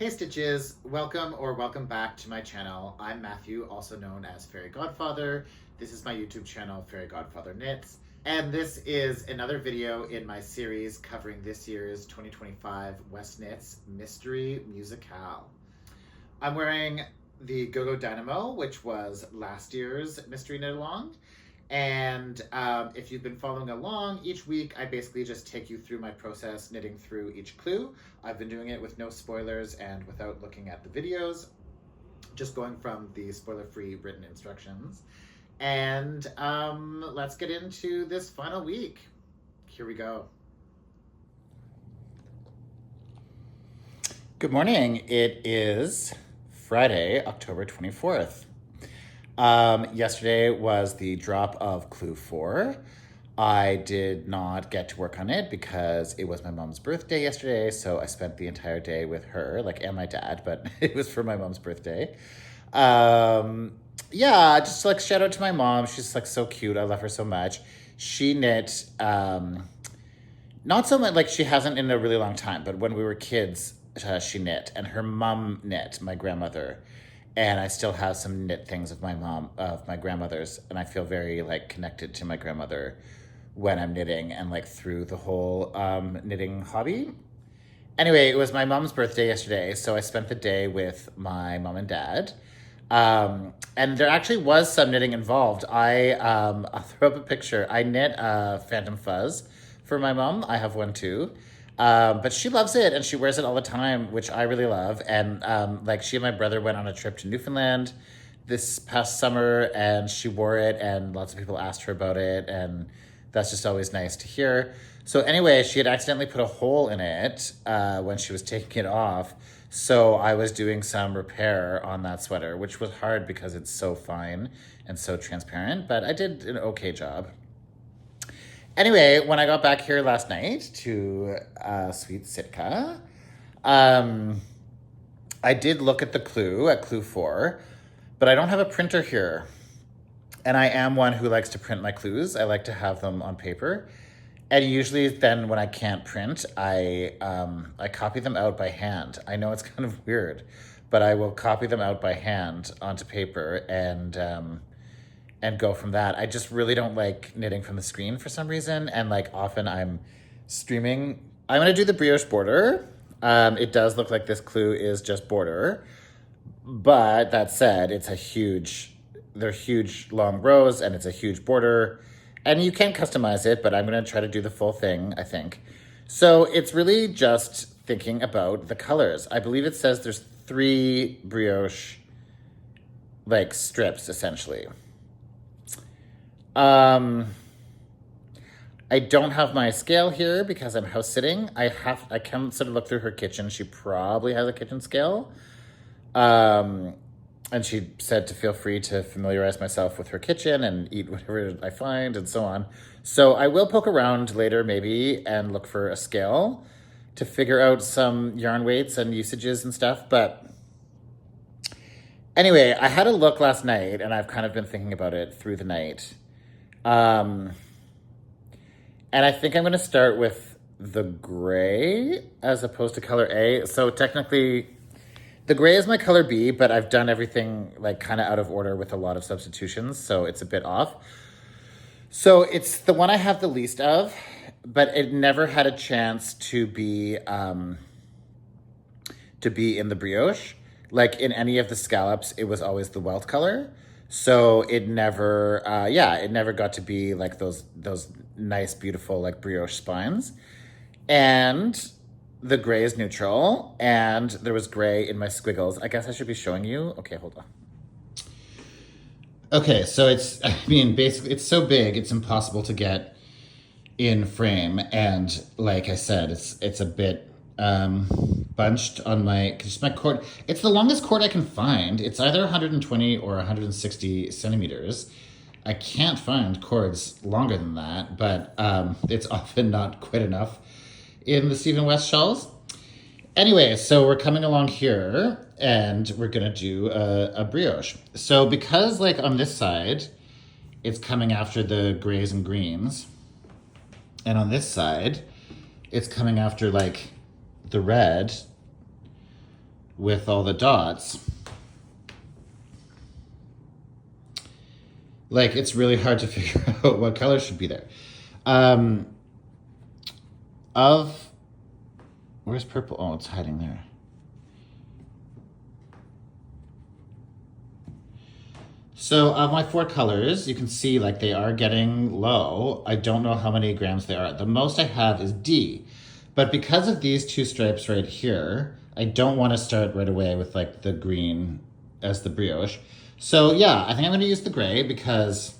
Hey Stitches, welcome back to my channel. I'm Matthew, also known as Fairy Godfather. This is my YouTube channel, Fairy Godfather Knits. And this is another video in my series covering this year's 2025 Westknits Mystery MusiKAL. I'm wearing the Go-Go Dynamo, which was last year's Mystery Knit Along. And if you've been following along, each week I basically just take you through my process knitting through each clue. I've been doing it with no spoilers and without looking at the videos, just going from the spoiler-free written instructions. And let's get into this final week. Here we go. Good morning. It is Friday, October 24th. Yesterday was the drop of Clue 4. I did not get to work on it because it was my mom's birthday yesterday, so I spent the entire day with her, and my dad, but it was for my mom's birthday. Yeah, just shout out to my mom. She's so cute. I love her so much. She knit, not so much, she hasn't in a really long time, but when we were kids, she knit, and her mom knit, my grandmother. And I still have some knit things of my grandmother's, and I feel very connected to my grandmother when I'm knitting and through the whole knitting hobby. Anyway, it was my mom's birthday yesterday, so I spent the day with my mom and dad. And there actually was some knitting involved. I'll throw up a picture. I knit a Phantom Fuzz for my mom. I have one too. But she loves it and she wears it all the time, which I really love. And she and my brother went on a trip to Newfoundland this past summer and she wore it and lots of people asked her about it, and that's just always nice to hear. So anyway, she had accidentally put a hole in it when she was taking it off. So I was doing some repair on that sweater, which was hard because it's so fine and so transparent, but I did an okay job. Anyway, when I got back here last night to Sweet Sitka, I did look at the clue, at Clue 4, but I don't have a printer here. And I am one who likes to print my clues. I like to have them on paper. And usually then when I can't print, I copy them out by hand. I know it's kind of weird, but I will copy them out by hand onto paper and go from that. I just really don't like knitting from the screen for some reason. And often I'm streaming. I'm gonna do the brioche border. It does look like this clue is just border. But that said, they're huge long rows and it's a huge border. And you can customize it, but I'm gonna try to do the full thing, I think. So it's really just thinking about the colors. I believe it says there's 3 brioche strips essentially. I don't have my scale here because I'm house sitting. I can sort of look through her kitchen. She probably has a kitchen scale. And she said to feel free to familiarize myself with her kitchen and eat whatever I find and so on. So I will poke around later maybe and look for a scale to figure out some yarn weights and usages and stuff. But anyway, I had a look last night and I've kind of been thinking about it through the night. And I think I'm going to start with the gray as opposed to color A. So technically the gray is my color B, but I've done everything kind of out of order with a lot of substitutions. So it's a bit off. So it's the one I have the least of, but it never had a chance to be in the brioche. In any of the scallops, it was always the welt color. So it never, it never got to be those nice, beautiful brioche spines. And the gray is neutral, and there was gray in my squiggles. I guess I should be showing you. Okay, hold on. Okay, so basically it's so big, it's impossible to get in frame. And like I said, it's a bit bunched on my cord. It's the longest cord I can find. It's either 120 or 160 centimeters. I can't find cords longer than that, but it's often not quite enough in the Stephen West shawls. Anyway, so we're coming along here and we're gonna do a brioche. So because on this side, it's coming after the grays and greens, and on this side, it's coming after the red with all the dots, like it's really hard to figure out what color should be there. Where's purple? Oh, it's hiding there. So of my 4 colors, you can see like they are getting low. I don't know how many grams they are. The most I have is D. But because of these 2 stripes right here, I don't want to start right away with like the green as the brioche. So yeah, I think I'm going to use the gray because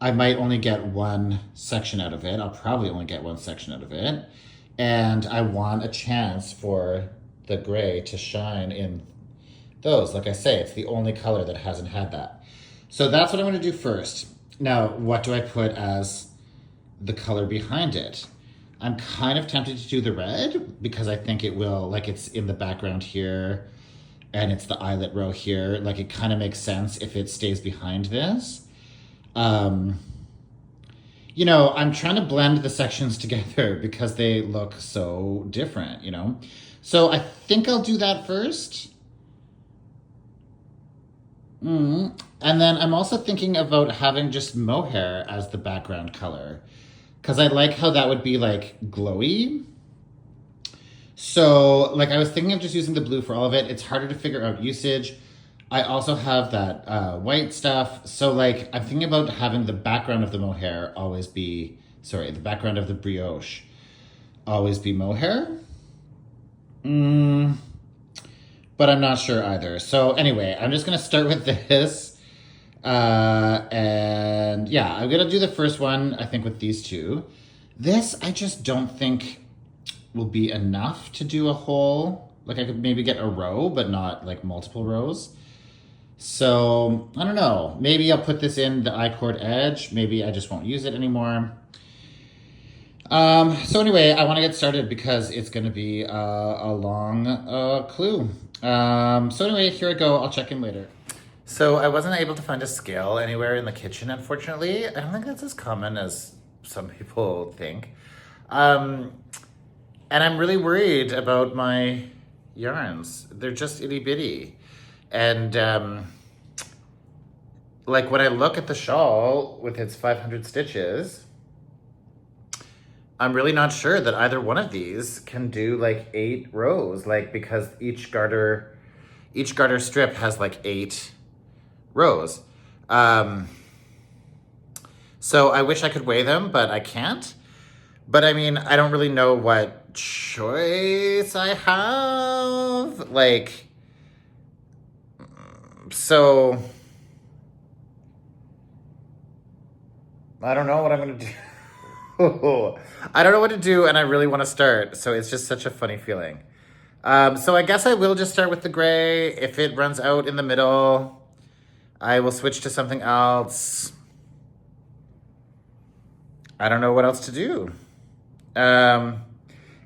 I might only get 1 section out of it. I'll probably only get 1 section out of it. And I want a chance for the gray to shine in those. Like I say, it's the only color that hasn't had that. So that's what I'm going to do first. Now, what do I put as the color behind it? I'm kind of tempted to do the red because I think it will, like it's in the background here and it's the eyelet row here. Like it kind of makes sense if it stays behind this. You know, I'm trying to blend the sections together because they look so different, you know? So I think I'll do that first. And then I'm also thinking about having just mohair as the background color because I like how that would be like glowy. So like I was thinking of just using the blue for all of it. It's harder to figure out usage. I also have that white stuff. So like I'm thinking about having the background of the mohair always be, the background of the brioche always be mohair. But I'm not sure either. So anyway, I'm just going to start with this. And yeah, I'm going to do the first one, I think, with these 2. This, I just don't think will be enough to do a whole, like I could maybe get a row, but not like multiple rows. So I don't know. Maybe I'll put this in the I-cord edge. Maybe I just won't use it anymore. So anyway, I want to get started because it's going to be a long clue. So anyway, here I go. I'll check in later. So I wasn't able to find a scale anywhere in the kitchen, unfortunately. I don't think that's as common as some people think. And I'm really worried about my yarns. They're just itty bitty. And like when I look at the shawl with its 500 stitches, I'm really not sure that either one of these can do like 8 rows, like because each garter strip has like 8 rows. So I wish I could weigh them, but I can't. But I mean, I don't really know what choice I have. Like, so I don't know what I'm gonna do. I don't know what to do, and I really want to start, so it's just such a funny feeling. So I guess I will just start with the gray. If it runs out in the middle, I will switch to something else. I don't know what else to do. And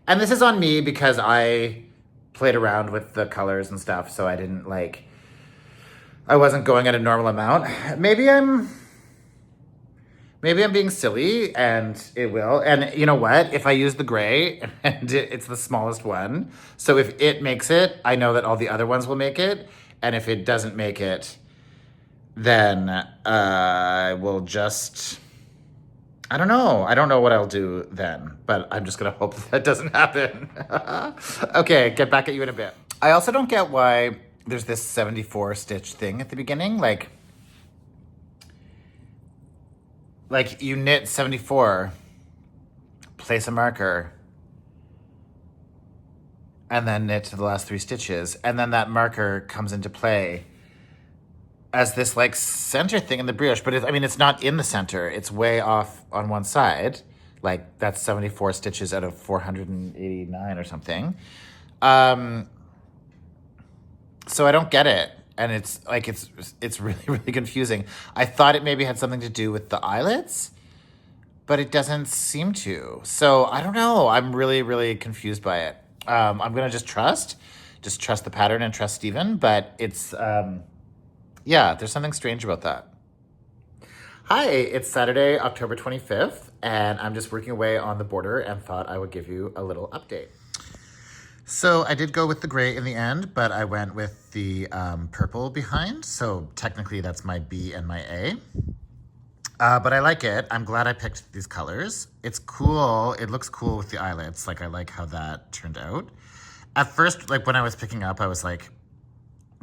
this is on me because I played around with the colors and stuff, so I didn't I wasn't going at a normal amount. Maybe I'm being silly, and it will. And you know what? If I use the gray, and it's the smallest one, so if it makes it, I know that all the other ones will make it. And if it doesn't make it, then I will just, I don't know. I don't know what I'll do then, but I'm just going to hope that doesn't happen. Okay, get back at you in a bit. I also don't get why there's this 74 stitch thing at the beginning. Like you knit 74, place a marker, and then knit to the last 3 stitches. And then that marker comes into play as this like center thing in the brioche. But it's not in the center. It's way off on one side. Like that's 74 stitches out of 489 or something. So I don't get it. And it's like, it's really, really confusing. I thought it maybe had something to do with the eyelets, but it doesn't seem to. So I don't know. I'm really, really confused by it. I'm going to just trust the pattern and trust Steven, but it's, yeah, there's something strange about that. Hi, it's Saturday, October 25th, and I'm just working away on the border and thought I would give you a little update. So I did go with the gray in the end, but I went with the purple behind. So technically that's my B and my A. But I like it. I'm glad I picked these colors. It's cool. It looks cool with the eyelets. Like, I like how that turned out. At first, like, when I was picking up, I was like,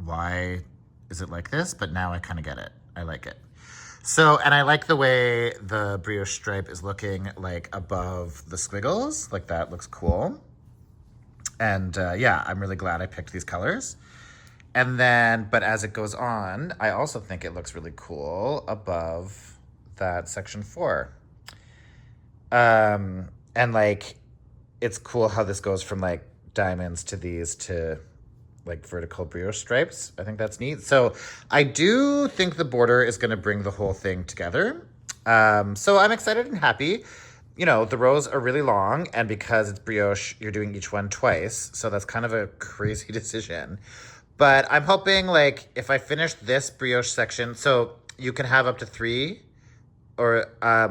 why is it like this? But now I kind of get it. I like it. So, and I like the way the brioche stripe is looking, like, above the squiggles. Like, that looks cool. And yeah, I'm really glad I picked these colors. And then, but as it goes on, I also think it looks really cool above that section 4. And like, it's cool how this goes from like diamonds to these to like vertical brioche stripes. I think that's neat. So I do think the border is going to bring the whole thing together. So I'm excited and happy. You know, the rows are really long, and because it's brioche, you're doing each one twice. So that's kind of a crazy decision. But I'm hoping, like, if I finish this brioche section, so you can have up to 3 or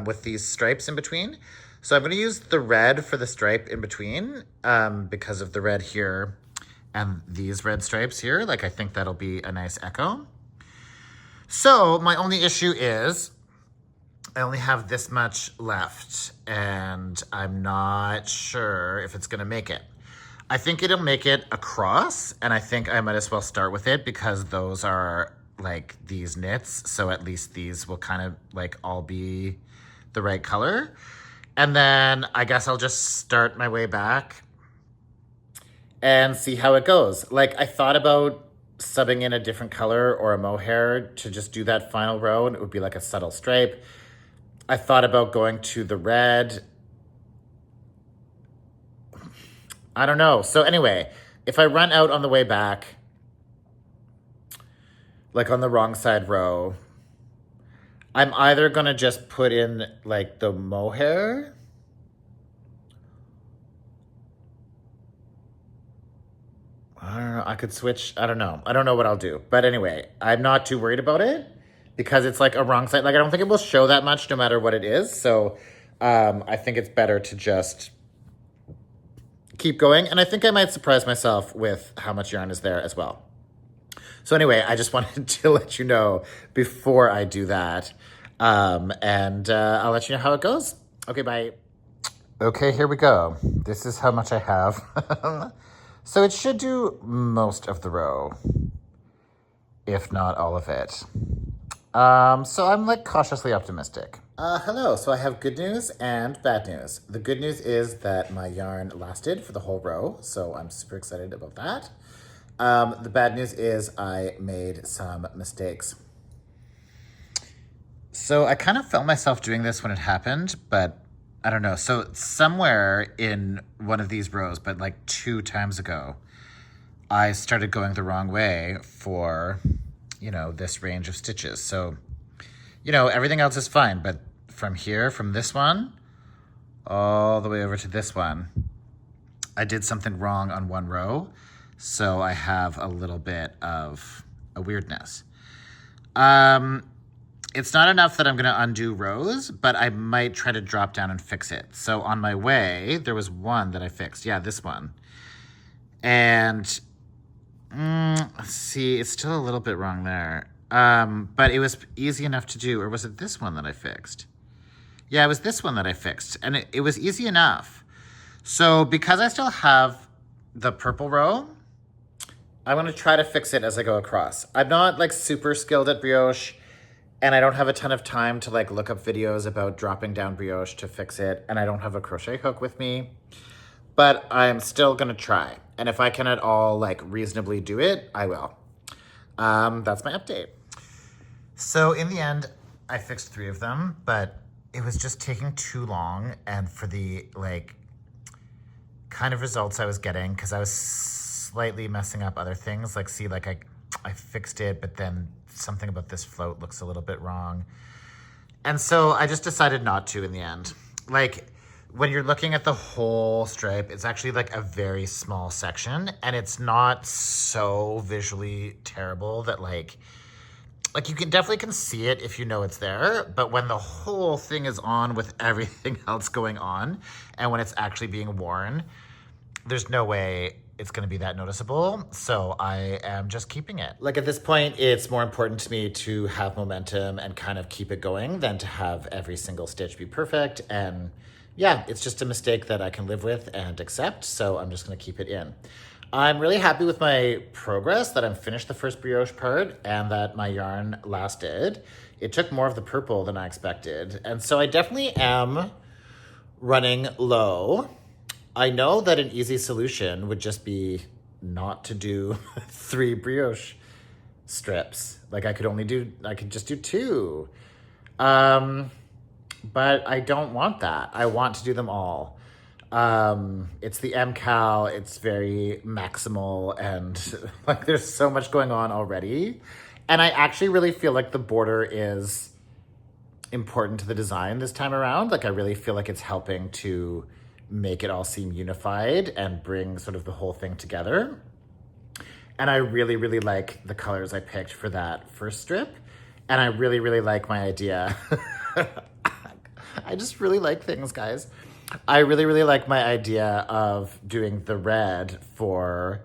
with these stripes in between. So I'm going to use the red for the stripe in between because of the red here and these red stripes here. Like, I think that'll be a nice echo. So my only issue is I only have this much left, and I'm not sure if it's going to make it. I think it'll make it across, and I think I might as well start with it because those are like these knits, so at least these will kind of like all be the right color. And then I guess I'll just start my way back and see how it goes. Like, I thought about subbing in a different color or a mohair to just do that final row, and it would be like a subtle stripe. I thought about going to the red. I don't know. So anyway, if I run out on the way back, like on the wrong side row, I'm either going to just put in like the mohair I don't know. I could switch. I don't know. I don't know what I'll do. But anyway, I'm not too worried about it because it's like a wrong side. Like, I don't think it will show that much no matter what it is. So I think it's better to just keep going. And I think I might surprise myself with how much yarn is there as well. So anyway, I just wanted to let you know before I do that. And I'll let you know how it goes. Okay, bye. Okay, here we go. This is how much I have. So it should do most of the row, if not all of it. So I'm like cautiously optimistic. Hello, so I have good news and bad news. The good news is that my yarn lasted for the whole row, so I'm super excited about that. The bad news is I made some mistakes. So I kind of felt myself doing this when it happened, but I don't know. So somewhere in one of these rows, but like 2 times ago, I started going the wrong way for, you know, this range of stitches. So, you know, everything else is fine, but from here, from this one, all the way over to this one, I did something wrong on one row. So I have a little bit of a weirdness. It's not enough that I'm going to undo rows, but I might try to drop down and fix it. So on my way, there was one that I fixed. Yeah, this one. And let's see, it's still a little bit wrong there. But it was easy enough to do. Or was it this one that I fixed? Yeah, it was this one that I fixed. And it was easy enough. So because I still have the purple row, I'm going to try to fix it as I go across. I'm not like super skilled at brioche, and I don't have a ton of time to like look up videos about dropping down brioche to fix it. And I don't have a crochet hook with me, but I'm still gonna try. And if I can at all like reasonably do it, I will. That's my update. So in the end, I fixed 3 of them, but it was just taking too long. And for the like kind of results I was getting, because I was slightly messing up other things. Like, see, like I fixed it, but then something about this float looks a little bit wrong. And so I just decided not to in the end. Like, when you're looking at the whole stripe, it's actually like a very small section, and it's not so visually terrible that like you can definitely see it if you know it's there, but when the whole thing is on with everything else going on, and when it's actually being worn, there's no way it's going to be that noticeable. So I am just keeping it. Like at this point, it's more important to me to have momentum and kind of keep it going than to have every single stitch be perfect. And yeah, it's just a mistake that I can live with and accept. So I'm just going to keep it in. I'm really happy with my progress, that I'm finished the first brioche part and that my yarn lasted. It took more of the purple than I expected. And so I definitely am running low. I know that an easy solution would just be not to do 3 brioche strips. Like I could just do 2. But I don't want that. I want to do them all. It's the MKAL, it's very maximal, and like there's so much going on already. And I actually really feel like the border is important to the design this time around. Like I really feel like it's helping to make it all seem unified and bring sort of the whole thing together. And I really, really like the colors I picked for that first strip. And I really, really like my idea. I just really like things, guys. I really, really like my idea of doing the red for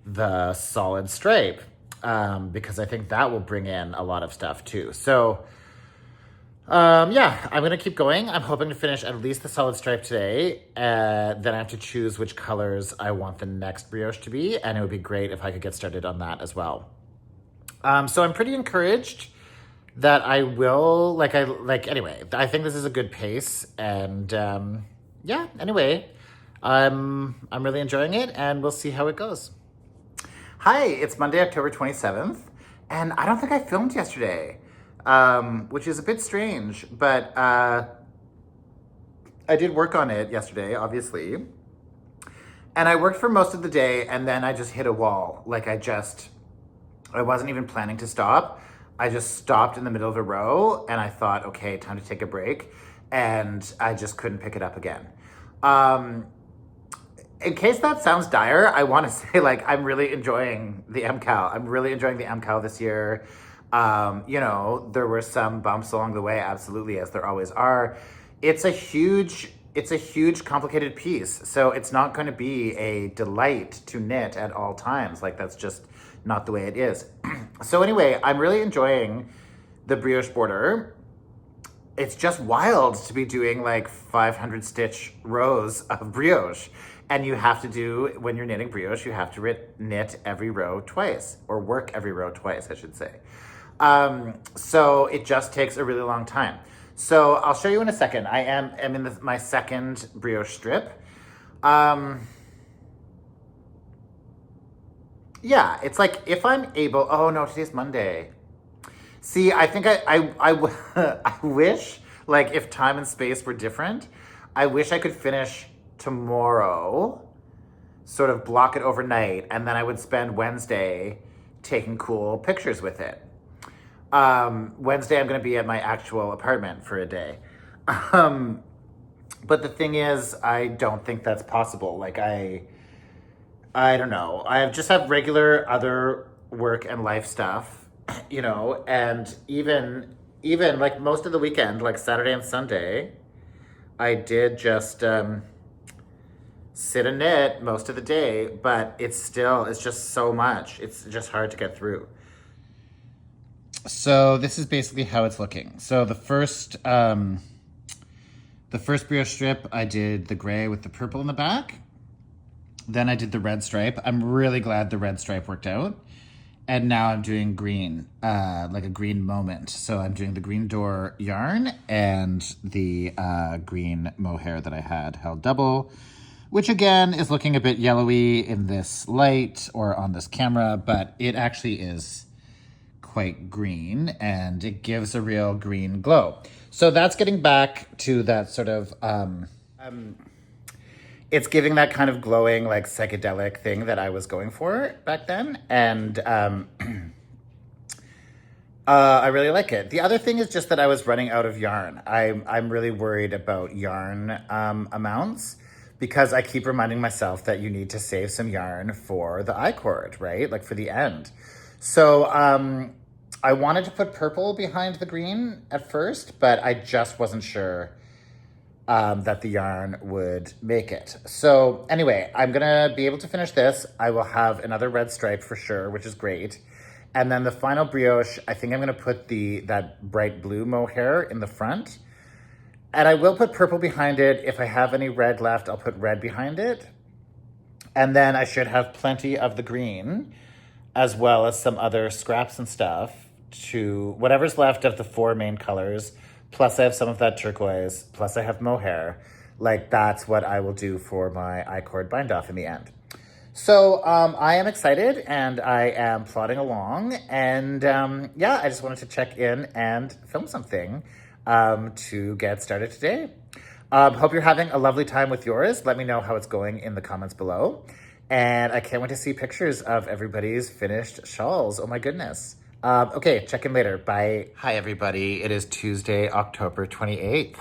the solid stripe because I think that will bring in a lot of stuff too. So yeah, I'm going to keep going. I'm hoping to finish at least the solid stripe today. Then I have to choose which colors I want the next brioche to be, and it would be great if I could get started on that as well. So I'm pretty encouraged that I will, anyway, I think this is a good pace, and yeah, anyway, I'm really enjoying it, and we'll see how it goes. Hi, it's Monday, October 27th, and I don't think I filmed yesterday, which is a bit strange, but I did work on it yesterday, obviously, and I worked for most of the day, and then I just hit a wall. Like I wasn't even planning to stop. I just stopped in the middle of a row, and I thought, okay, time to take a break, and I just couldn't pick it up again. In case that sounds dire, I want to say, like, I'm really enjoying the MKAL. I'm really enjoying the MKAL this year. You know, there were some bumps along the way, absolutely, as there always are. It's a huge, complicated piece. So it's not going to be a delight to knit at all times. Like, that's just not the way it is. So anyway, I'm really enjoying the brioche border. It's just wild to be doing like 500 stitch rows of brioche. And you have to do, when you're knitting brioche, you have to knit every row twice, or work every row twice, I should say. So it just takes a really long time. So I'll show you in a second. I'm in my second brioche strip. Yeah, it's like if I'm able, oh no, today's Monday. See, I think I wish, like if time and space were different, I wish I could finish tomorrow, sort of block it overnight, and then I would spend Wednesday taking cool pictures with it. Wednesday I'm gonna be at my actual apartment for a day. But the thing is, I don't think that's possible. Like I don't know. I just have regular other work and life stuff, you know, and even like most of the weekend, like Saturday and Sunday, I did just sit and knit most of the day, but it's just so much. It's just hard to get through. So this is basically how it's looking. So the first brioche strip, I did the gray with the purple in the back. Then I did the red stripe. I'm really glad the red stripe worked out. And now I'm doing green, like a green moment. So I'm doing the green door yarn and the green mohair that I had held double, which again is looking a bit yellowy in this light or on this camera, but it actually is quite green and it gives a real green glow. So that's getting back to that sort of, it's giving that kind of glowing, like psychedelic thing that I was going for back then. And I really like it. The other thing is just that I was running out of yarn. I'm really worried about yarn amounts because I keep reminding myself that you need to save some yarn for the I-cord, right? Like for the end. So I wanted to put purple behind the green at first, but I just wasn't sure that the yarn would make it. So anyway, I'm gonna be able to finish this. I will have another red stripe for sure, which is great. And then the final brioche, I think I'm gonna put that bright blue mohair in the front. And I will put purple behind it. If I have any red left, I'll put red behind it. And then I should have plenty of the green, as well as some other scraps and stuff to whatever's left of the 4 main colors. Plus I have some of that turquoise, plus I have mohair. Like that's what I will do for my I-cord bind off in the end. So I am excited and I am plodding along. And yeah, I just wanted to check in and film something to get started today. Hope you're having a lovely time with yours. Let me know how it's going in the comments below. And I can't wait to see pictures of everybody's finished shawls. Oh my goodness. Okay, check in later. Bye. Hi, everybody. It is Tuesday, October 28th.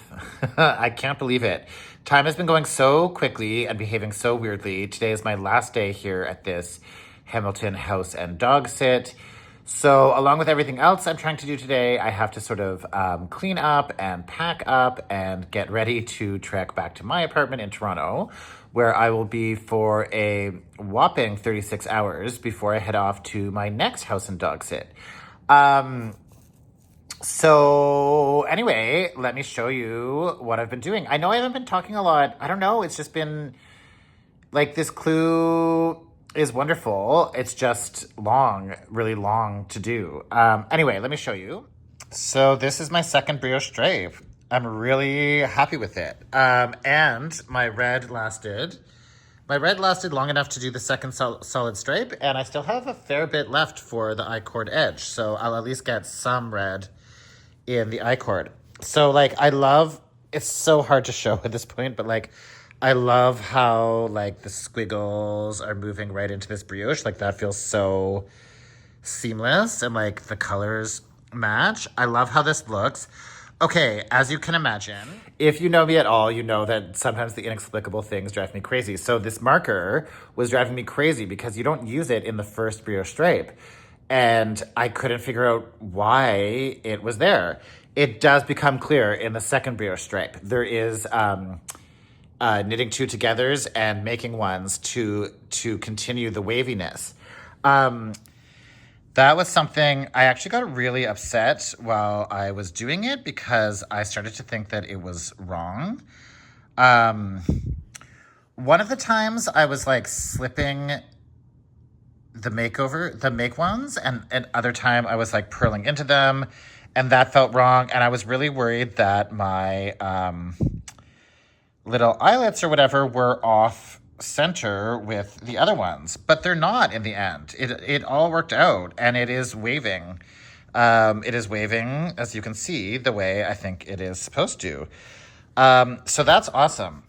I can't believe it. Time has been going so quickly and behaving so weirdly. Today is my last day here at this Hamilton house and dog sit. So along with everything else I'm trying to do today, I have to sort of clean up and pack up and get ready to trek back to my apartment in Toronto, where I will be for a whopping 36 hours before I head off to my next house and dog sit. So anyway, let me show you what I've been doing. I know I haven't been talking a lot. I don't know. It's just been like this clue is wonderful. It's just long, really long to do. Anyway, let me show you. So this is my second brioche stripe. I'm really happy with it. And my red lasted long enough to do the second solid stripe, and I still have a fair bit left for the I-cord edge. So I'll at least get some red in the I-cord. So like, it's so hard to show at this point, but like, I love how like the squiggles are moving right into this brioche. Like that feels so seamless and like the colors match. I love how this looks. Okay, as you can imagine, if you know me at all, you know that sometimes the inexplicable things drive me crazy. So this marker was driving me crazy because you don't use it in the first brioche stripe. And I couldn't figure out why it was there. It does become clear in the second brioche stripe. There is knitting 2 togethers and making ones to continue the waviness. That was something I actually got really upset while I was doing it because I started to think that it was wrong. One of the times I was like slipping the make ones, and other time I was like purling into them, and that felt wrong. And I was really worried that my little eyelets or whatever were off center with the other ones, but they're not in the end. It all worked out, and it is waving. It is waving, as you can see, the way I think it is supposed to. So that's awesome.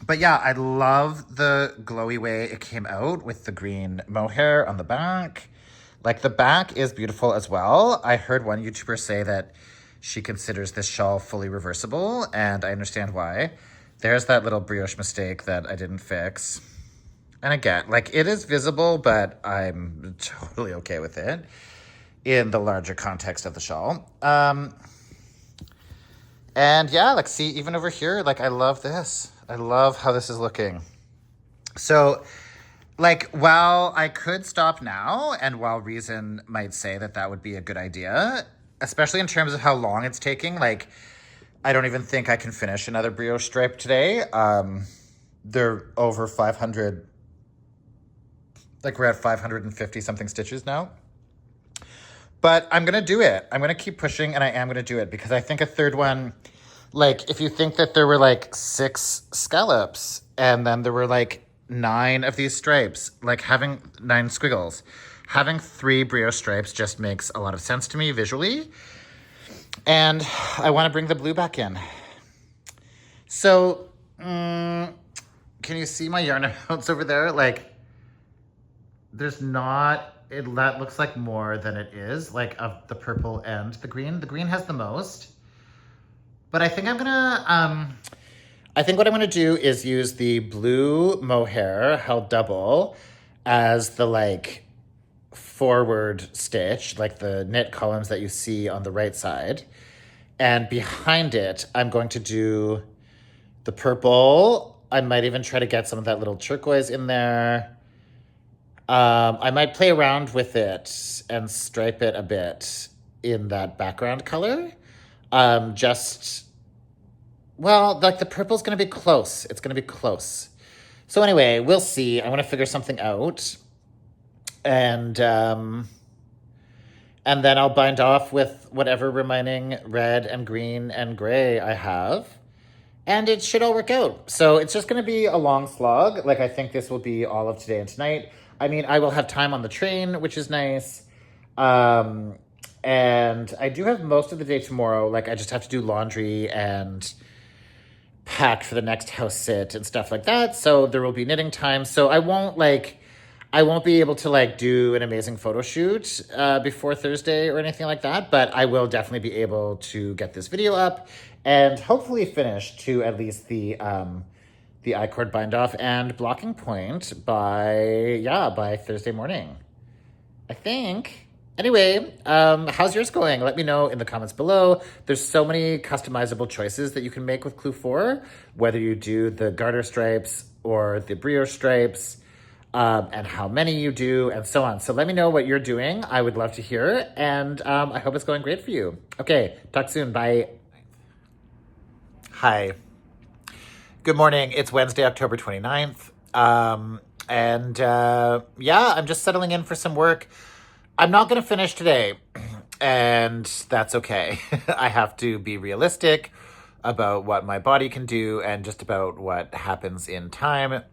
But yeah, I love the glowy way it came out with the green mohair on the back. Like the back is beautiful as well. I heard one YouTuber say that she considers this shawl fully reversible, and I understand why. There's that little brioche mistake that I didn't fix. And again, like it is visible, but I'm totally okay with it in the larger context of the shawl. And yeah, like see, even over here, like I love this. I love how this is looking. So like, while I could stop now, and while reason might say that that would be a good idea, especially in terms of how long it's taking, like, I don't even think I can finish another brioche stripe today. They're over 500, like we're at 550 something stitches now. But I'm gonna do it. I'm gonna keep pushing, and I am gonna do it because I think a third one, like if you think that there were like 6 scallops and then there were like 9 of these stripes, like having 9 squiggles, having 3 brioche stripes just makes a lot of sense to me visually. And I want to bring the blue back in. So, can you see my yarn amounts over there? Like, there's not, that looks like more than it is, like of the purple and the green. The green has the most. But I think I'm gonna, I think what I'm gonna do is use the blue mohair held double as the like forward stitch, like the knit columns that you see on the right side. And behind it, I'm going to do the purple. I might even try to get some of that little turquoise in there. I might play around with it and stripe it a bit in that background color. Just, well, like the purple's going to be close. It's going to be close. So anyway, we'll see. I want to figure something out. And then I'll bind off with whatever remaining red and green and gray I have. And it should all work out. So it's just going to be a long slog. Like, I think this will be all of today and tonight. I mean, I will have time on the train, which is nice. And I do have most of the day tomorrow. Like, I just have to do laundry and pack for the next house sit and stuff like that. So there will be knitting time. So I won't be able to like do an amazing photo shoot before Thursday or anything like that, but I will definitely be able to get this video up and hopefully finish to at least the I-cord bind off and blocking point by Thursday morning, I think. Anyway, how's yours going? Let me know in the comments below. There's so many customizable choices that you can make with Clue 4, whether you do the garter stripes or the brioche stripes, and how many you do, and so on. So let me know what you're doing. I would love to hear, and I hope it's going great for you. Okay, talk soon. Bye. Hi. Good morning. It's Wednesday, October 29th. I'm just settling in for some work. I'm not going to finish today, and that's okay. I have to be realistic about what my body can do and just about what happens in time.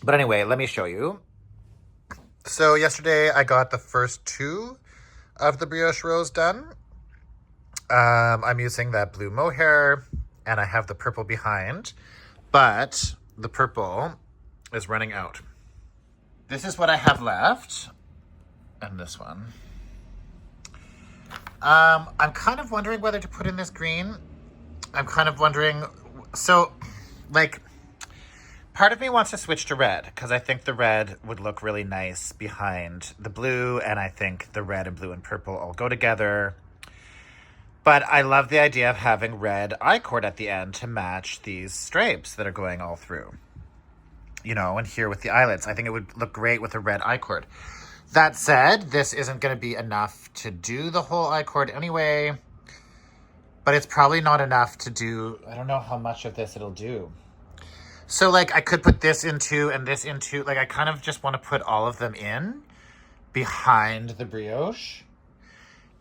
But anyway, let me show you. So yesterday I got the first 2 of the brioche rows done. I'm using that blue mohair, and I have the purple behind, but the purple is running out. This is what I have left, and this one. I'm kind of wondering whether to put in this green. I'm kind of wondering, so like, part of me wants to switch to red because I think the red would look really nice behind the blue, and I think the red and blue and purple all go together. But I love the idea of having red I-cord at the end to match these stripes that are going all through. You know, and here with the eyelets, I think it would look great with a red I-cord. That said, this isn't going to be enough to do the whole I-cord anyway, but it's probably not enough to do, I don't know how much of this it'll do. So, like, I could put this into and this into, like, I kind of just want to put all of them in behind the brioche,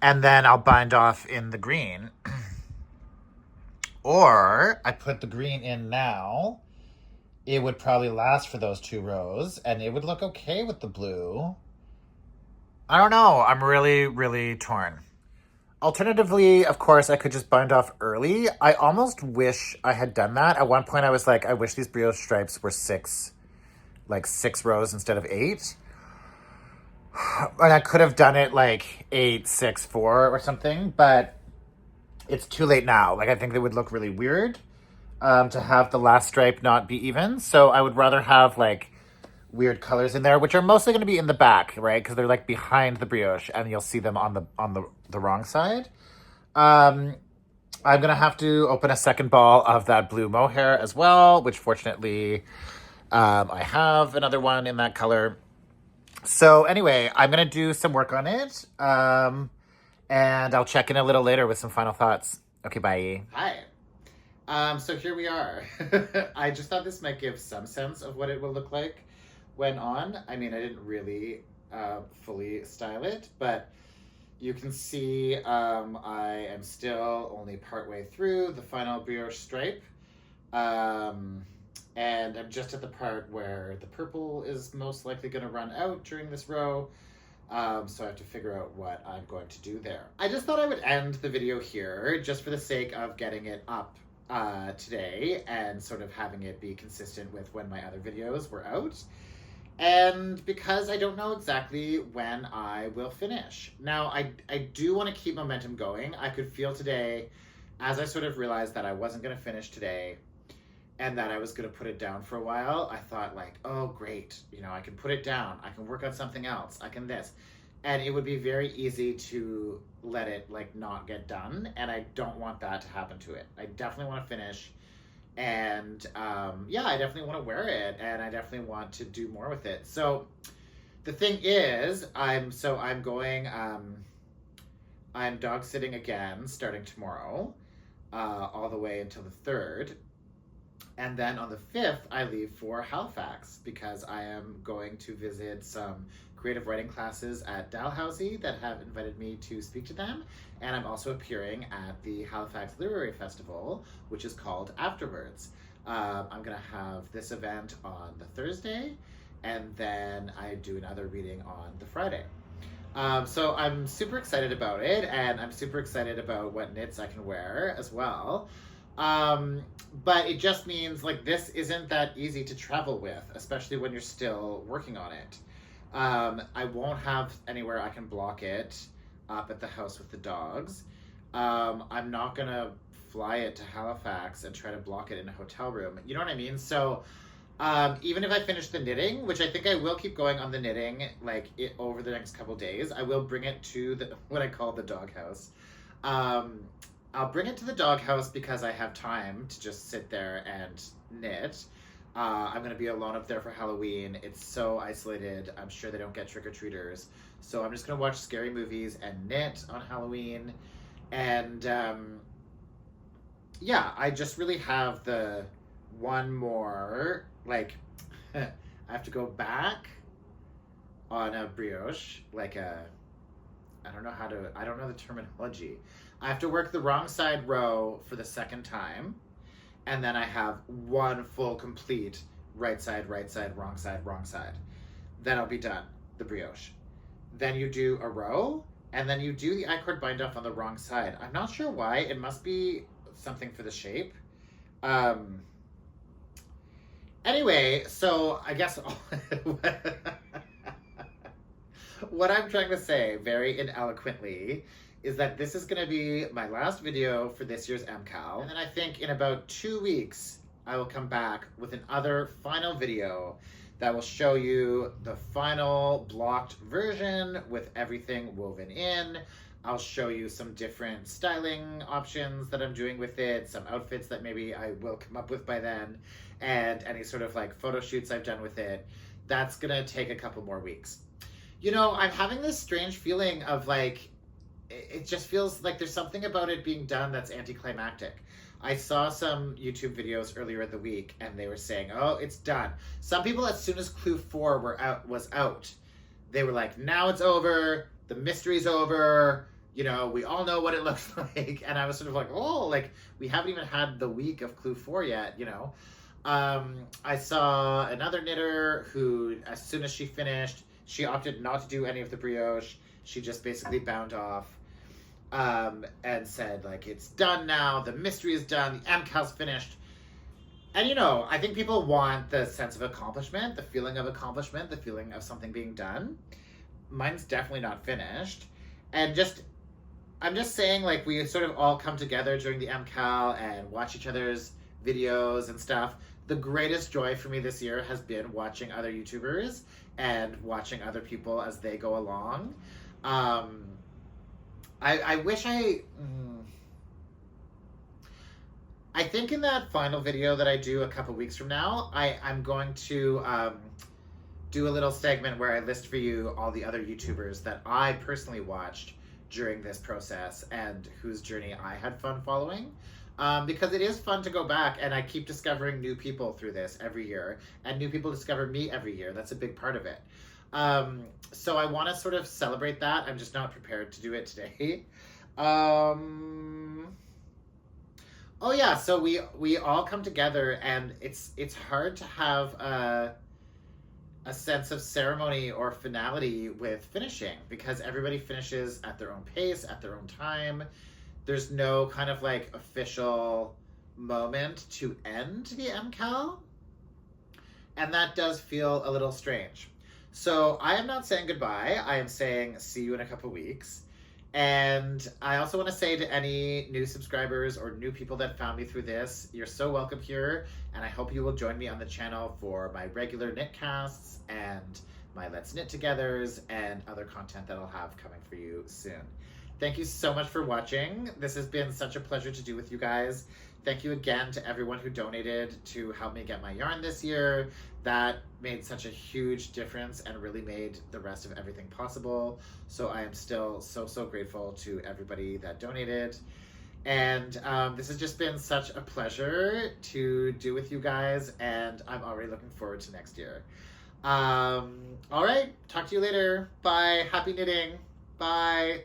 and then I'll bind off in the green. Or I put the green in now. It would probably last for those 2 rows, and it would look okay with the blue. I don't know. I'm really, really torn. Alternatively, of course, I could just bind off early. I almost wish I had done that. At one point, I was like, I wish these brioche stripes were 6 rows instead of 8. And I could have done it like 8, 6, 4 or something, but it's too late now. Like, I think it would look really weird to have the last stripe not be even. So I would rather have like weird colors in there, which are mostly going to be in the back, right? Because they're like behind the brioche, and you'll see them on the wrong side. I'm going to have to open a second ball of that blue mohair as well, which fortunately I have another one in that color. So anyway, I'm going to do some work on it, and I'll check in a little later with some final thoughts. Okay, bye. Hi. So here we are. I just thought this might give some sense of what it will look like when on. I mean, I didn't really fully style it, but you can see I am still only partway through the final brioche stripe. And I'm just at the part where the purple is most likely going to run out during this row. So I have to figure out what I'm going to do there. I just thought I would end the video here just for the sake of getting it up today and sort of having it be consistent with when my other videos were out. And because I don't know exactly when I will finish. Now, I do want to keep momentum going. I could feel today, as I sort of realized that I wasn't going to finish today and that I was going to put it down for a while, I thought like, oh, great. You know, I can put it down. I can work on something else. I can this. And it would be very easy to let it like not get done. And I don't want that to happen to it. I definitely want to finish. And yeah, I definitely want to wear it, and I definitely want to do more with it. So the thing is, I'm going. I'm dog sitting again starting tomorrow, all the way until the 3rd. And then on the 5th, I leave for Halifax because I am going to visit some creative writing classes at Dalhousie that have invited me to speak to them. And I'm also appearing at the Halifax Literary Festival, which is called Afterwards. I'm going to have this event on the Thursday, and then I do another reading on the Friday. So I'm super excited about it, and I'm super excited about what knits I can wear as well. But it just means like this isn't that easy to travel with, especially when you're still working on it. I won't have anywhere I can block it up at the house with the dogs. I'm not gonna fly it to Halifax and try to block it in a hotel room. You know what I mean? So even if I finish the knitting, which I think I will keep going on the knitting over the next couple days, I will bring it to what I call the doghouse. I'll bring it to the doghouse because I have time to just sit there and knit. I'm going to be alone up there for Halloween. It's so isolated. I'm sure they don't get trick-or-treaters. So I'm just going to watch scary movies and knit on Halloween. And yeah, I just really have the one more, I have to go back on a brioche, I don't know the terminology. I have to work the wrong side row for the second time, and then I have one full complete right side, wrong side. Then I'll be done, the brioche. Then you do a row, and then you do the I-cord bind off on the wrong side. I'm not sure why. It must be something for the shape. Anyway, so I guess what I'm trying to say very ineloquently is that this is going to be my last video for this year's MKAL. And then I think in about 2 weeks, I will come back with another final video that will show you the final blocked version with everything woven in. I'll show you some different styling options that I'm doing with it, some outfits that maybe I will come up with by then, and any sort of photo shoots I've done with it. That's gonna take a couple more weeks. You know, I'm having this strange feeling of it just feels like there's something about it being done that's anticlimactic. I saw some YouTube videos earlier in the week and they were saying, oh, it's done. Some people, as soon as Clue 4 was out, they were like, now it's over, the mystery's over, you know, we all know what it looks like. And I was sort of like, oh, we haven't even had the week of Clue 4 yet, you know. I saw another knitter who, as soon as she finished, she opted not to do any of the brioche. She just basically bound off and said, it's done now. The mystery is done. The MKAL's finished. And, you know, I think people want the sense of accomplishment, the feeling of accomplishment, the feeling of something being done. Mine's definitely not finished. And I'm just saying, we sort of all come together during the MKAL and watch each other's videos and stuff. The greatest joy for me this year has been watching other YouTubers and watching other people as they go along. I wish I think in that final video that I do a couple weeks from now, I'm going to do a little segment where I list for you all the other YouTubers that I personally watched during this process and whose journey I had fun following. Because it is fun to go back, and I keep discovering new people through this every year, and new people discover me every year. That's a big part of it. So I want to sort of celebrate that. I'm just not prepared to do it today. Oh yeah, so we all come together, and it's hard to have a sense of ceremony or finality with finishing, because everybody finishes at their own pace, at their own time. There's no kind of official moment to end the MKAL, and that does feel a little strange. So I am not saying goodbye. I am saying see you in a couple weeks. And I also want to say to any new subscribers or new people that found me through this, you're so welcome here, and I hope you will join me on the channel for my regular knit casts and my Let's Knit Togethers and other content that I'll have coming for you soon. Thank you so much for watching. This has been such a pleasure to do with you guys. Thank you again to everyone who donated to help me get my yarn this year. That made such a huge difference and really made the rest of everything possible. So I am still so grateful to everybody that donated. And this has just been such a pleasure to do with you guys, and I'm already looking forward to next year. All right, talk to you later. Bye. Happy knitting. Bye.